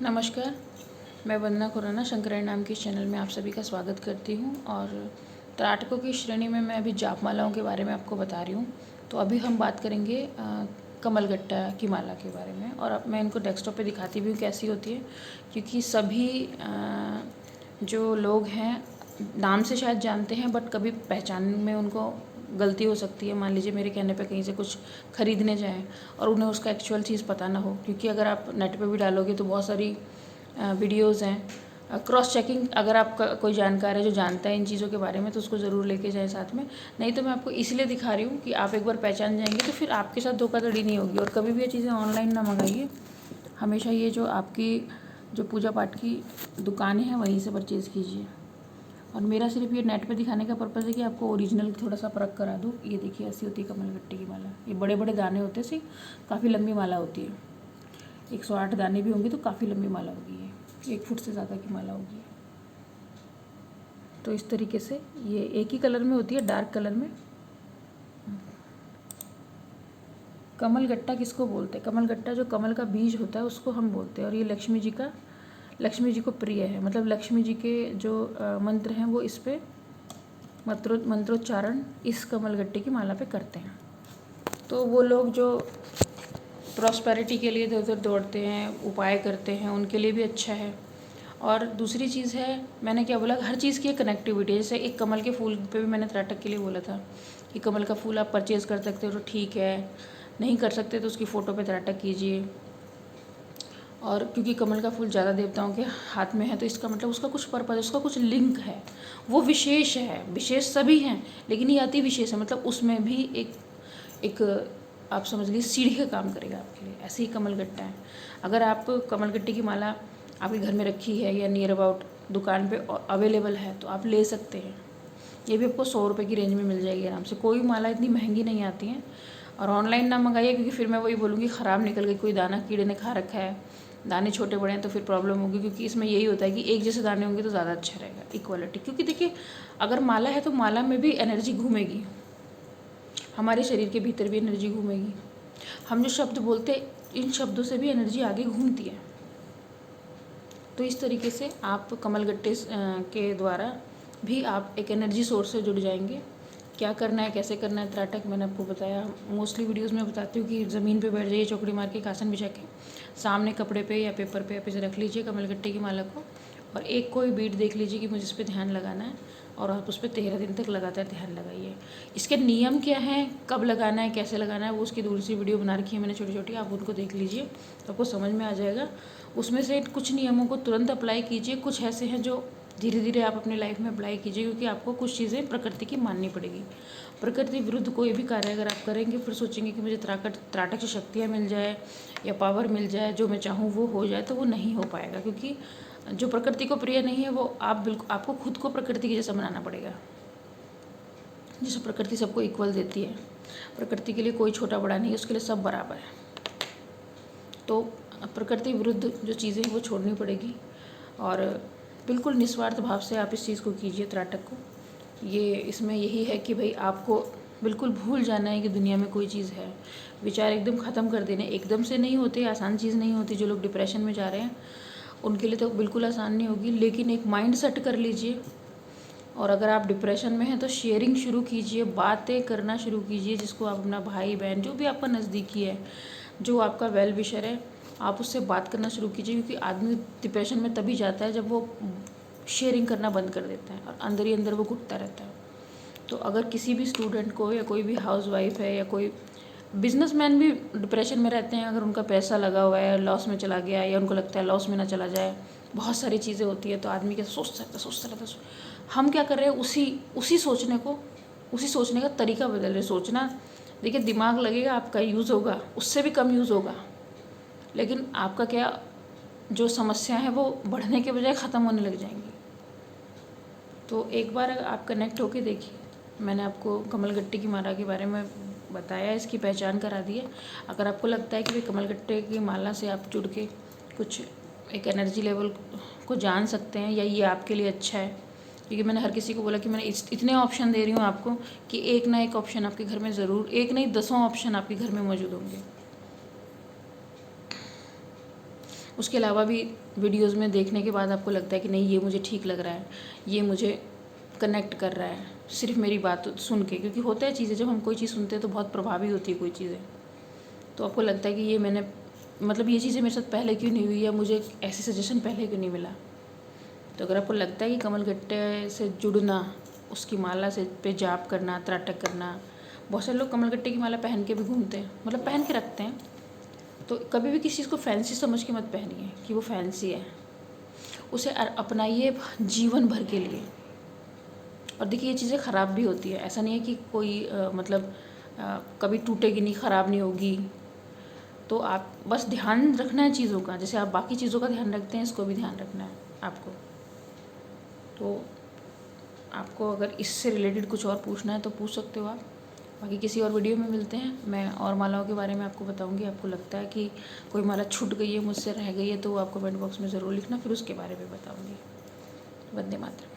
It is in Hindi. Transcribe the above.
नमस्कार, मैं वंदना खुराना शंकरायण नाम के इस चैनल में आप सभी का स्वागत करती हूँ। और त्राटकों की श्रेणी में मैं अभी जापमालाओं के बारे में आपको बता रही हूँ। तो अभी हम बात करेंगे कमलगट्टा की माला के बारे में। और अब मैं इनको डेस्कटॉप पे दिखाती भी हूँ कैसी होती है, क्योंकि सभी जो लोग हैं नाम से शायद जानते हैं, बट कभी पहचान में उनको गलती हो सकती है। मान लीजिए मेरे कहने पे कहीं से कुछ ख़रीदने जाएं और उन्हें उसका एक्चुअल चीज़ पता ना हो, क्योंकि अगर आप नेट पे भी डालोगे तो बहुत सारी वीडियोज़ हैं। क्रॉस चेकिंग, अगर आपका कोई जानकार है जो जानता है इन चीज़ों के बारे में तो उसको ज़रूर लेके जाएं साथ में। नहीं तो मैं आपको इसलिए दिखा रही हूँ कि आप एक बार पहचान जाएंगे तो फिर आपके साथ धोखाधड़ी नहीं होगी। और कभी भी ये चीज़ें ऑनलाइन ना मंगाइए, हमेशा ये जो आपकी जो पूजा पाठ की दुकानें हैं वहीं से परचेज़ कीजिए। और मेरा सिर्फ ये नेट पे दिखाने का पर्पज़ है कि आपको ओरिजिनल थोड़ा सा परख करा दूँ। ये देखिए, ऐसी होती है कमलगट्टे की माला। ये बड़े बड़े दाने होते हैं, काफ़ी लंबी माला होती है। 108 दाने भी होंगे तो काफ़ी लंबी माला होगी। ये 1 फुट से ज़्यादा की माला होगी। तो इस तरीके से ये एक ही कलर में होती है, डार्क कलर में। कमलगट्टा किसको बोलते हैं? कमलगट्टा जो कमल का बीज होता है उसको हम बोलते हैं। और ये लक्ष्मी जी को प्रिय है। मतलब लक्ष्मी जी के जो मंत्र हैं वो इस पे मंत्रोच्चारण इस कमलगट्टे की माला पे करते हैं। तो वो लोग जो प्रॉस्पेरिटी के लिए इधर उधर दौड़ते हैं, उपाय करते हैं, उनके लिए भी अच्छा है। और दूसरी चीज़ है, मैंने क्या बोला, हर चीज़ की एक कनेक्टिविटी है। जैसे एक कमल के फूल पे भी मैंने त्राटक के लिए बोला था कि कमल का फूल आप परचेज़ कर सकते हो तो ठीक है, नहीं कर सकते तो उसकी फ़ोटो पे त्राटक कीजिए। और क्योंकि कमल का फूल ज़्यादा देवताओं के हाथ में है तो इसका मतलब उसका कुछ पर्पज़, उसका कुछ लिंक है, वो विशेष है। विशेष सभी हैं लेकिन ये अति विशेष है। मतलब उसमें भी एक आप समझ लीजिए सीढ़ी का काम करेगा आपके लिए। ऐसे ही कमलगट्टा है। अगर आप कमलगट्टे की माला आपके घर में रखी है या नियर अबाउट दुकान पे अवेलेबल है तो आप ले सकते हैं। ये भी आपको 100 रुपये की रेंज में मिल जाएगी आराम से। कोई माला इतनी महंगी नहीं आती हैं। और ऑनलाइन ना मंगाइए, क्योंकि फिर मैं वही बोलूँगी ख़राब निकल गई, कोई दाना कीड़े ने खा रखा है, दाने छोटे बड़े हैं तो फिर प्रॉब्लम होगी। क्योंकि इसमें यही होता है कि एक जैसे दाने होंगे तो ज़्यादा अच्छा रहेगा, इक्वालिटी। क्योंकि देखिए, अगर माला है तो माला में भी एनर्जी घूमेगी, हमारे शरीर के भीतर भी एनर्जी घूमेगी। हम जो शब्द बोलते इन शब्दों से भी एनर्जी आगे घूमती है। तो इस तरीके से आप कमलगट्टे के द्वारा भी आप एक एनर्जी सोर्स से जुड़ जाएंगे। क्या करना है, कैसे करना है त्राटक मैंने आपको बताया। मोस्टली वीडियोस में बताती हूँ कि ज़मीन पे बैठ जाइए, चौकड़ी मार के, एक आसन बिछा के, सामने कपड़े पे या पेपर पे आप इसे रख लीजिए कमलगट्टे की माला को। और एक कोई बीट देख लीजिए कि मुझे इस पर ध्यान लगाना है, और आप उस पर 13 दिन तक लगातार ध्यान लगाइए। इसके नियम क्या हैं, कब लगाना है, कैसे लगाना है, वो उसकी दूसरी वीडियो बना रखी है मैंने छोटी छोटी, आप उनको देख लीजिए तो आपको समझ में आ जाएगा। उसमें से कुछ नियमों को तुरंत अप्लाई कीजिए, कुछ ऐसे हैं जो धीरे धीरे आप अपनी लाइफ में अप्लाई कीजिए, क्योंकि आपको कुछ चीज़ें प्रकृति की माननी पड़ेगी। प्रकृति विरुद्ध कोई भी कार्य अगर आप करेंगे फिर सोचेंगे कि मुझे त्राटक से शक्तियाँ मिल जाए या पावर मिल जाए, जो मैं चाहूँ वो हो जाए, तो वो नहीं हो पाएगा। क्योंकि जो प्रकृति को प्रिय नहीं है वो आपको खुद को प्रकृति के जैसा बनाना पड़ेगा। जैसे प्रकृति सबको इक्वल देती है, प्रकृति के लिए कोई छोटा बड़ा नहीं है, उसके लिए सब बराबर है। तो प्रकृति विरुद्ध जो चीज़ें हैं वो छोड़नी पड़ेगी। और बिल्कुल निस्वार्थ भाव से आप इस चीज़ को कीजिए त्राटक को। ये इसमें यही है कि भाई आपको बिल्कुल भूल जाना है कि दुनिया में कोई चीज़ है। विचार एकदम ख़त्म कर देने, एकदम से नहीं होते, आसान चीज़ नहीं होती। जो लोग डिप्रेशन में जा रहे हैं उनके लिए तो बिल्कुल आसान नहीं होगी, लेकिन एक माइंड सेट कर लीजिए। और अगर आप डिप्रेशन में हैं तो शेयरिंग शुरू कीजिए, बातें करना शुरू कीजिए। जिसको आप अपना भाई बहन, जो भी आपका नज़दीकी है, जो आपका वेल विशर है, आप उससे बात करना शुरू कीजिए। क्योंकि आदमी डिप्रेशन में तभी जाता है जब वो शेयरिंग करना बंद कर देता है और अंदर ही अंदर वो घुटता रहता है। तो अगर किसी भी स्टूडेंट को, या कोई भी हाउसवाइफ है, या कोई बिजनेसमैन भी डिप्रेशन में रहते हैं, अगर उनका पैसा लगा हुआ है, लॉस में चला गया, या उनको लगता है लॉस में ना चला जाए, बहुत सारी चीज़ें होती है, तो आदमी क्या सोचता रहता है। हम क्या कर रहे हैं, उसी सोचने का तरीका बदल रहे। सोचना, देखिए, दिमाग लगेगा, आपका यूज़ होगा, उससे भी कम यूज़ होगा, लेकिन आपका क्या, जो समस्या है वो बढ़ने के बजाय ख़त्म होने लग जाएंगी। तो एक बार आप कनेक्ट होके देखिए। मैंने आपको कमलगट्टे की माला के बारे में बताया, इसकी पहचान करा दी है। अगर आपको लगता है कि भाई कमलगट्टे की माला से आप जुड़ के कुछ एक एनर्जी लेवल को जान सकते हैं, या ये आपके लिए अच्छा है, क्योंकि मैंने हर किसी को बोला कि मैंने इतने ऑप्शन दे रही हूँ आपको कि एक ना एक ऑप्शन आपके घर में ज़रूर, एक नहीं 10 ऑप्शन आपके घर में मौजूद होंगे। उसके अलावा भी वीडियोज़ में देखने के बाद आपको लगता है कि नहीं ये मुझे ठीक लग रहा है, ये मुझे कनेक्ट कर रहा है सिर्फ मेरी बात सुन के, क्योंकि होता है चीज़ें जब हम कोई चीज़ सुनते हैं तो बहुत प्रभावी होती है कोई चीज़ें, तो आपको लगता है कि ये मैंने मतलब ये चीज़ें मेरे साथ पहले क्यों नहीं हुई, या मुझे ऐसे सजेशन पहले क्यों नहीं मिला। तो अगर आपको लगता है कि कमलगट्टे से जुड़ना, उसकी माला से पे जाप करना, त्राटक करना, बहुत सारे लोग कमलगट्टे की माला पहन के भी घूमते हैं, मतलब पहन के रखते हैं, तो कभी भी किसी चीज़ को फैंसी समझ के मत पहनिए कि वो फैंसी है, उसे अपनाइए जीवन भर के लिए। और देखिए ये चीज़ें ख़राब भी होती है, ऐसा नहीं है कि कोई कभी टूटेगी नहीं, ख़राब नहीं होगी। तो आप बस ध्यान रखना है चीज़ों का, जैसे आप बाकी चीज़ों का ध्यान रखते हैं, इसको भी ध्यान रखना है आपको। तो आपको अगर इससे रिलेटेड कुछ और पूछना है तो पूछ सकते हो आप। बाकी किसी और वीडियो में मिलते हैं, मैं और मालाओं के बारे में आपको बताऊंगी। आपको लगता है कि कोई माला छूट गई है, मुझसे रह गई है, तो वो आप कमेंट बॉक्स में ज़रूर लिखना, फिर उसके बारे में बताऊंगी। वंदे मातरम।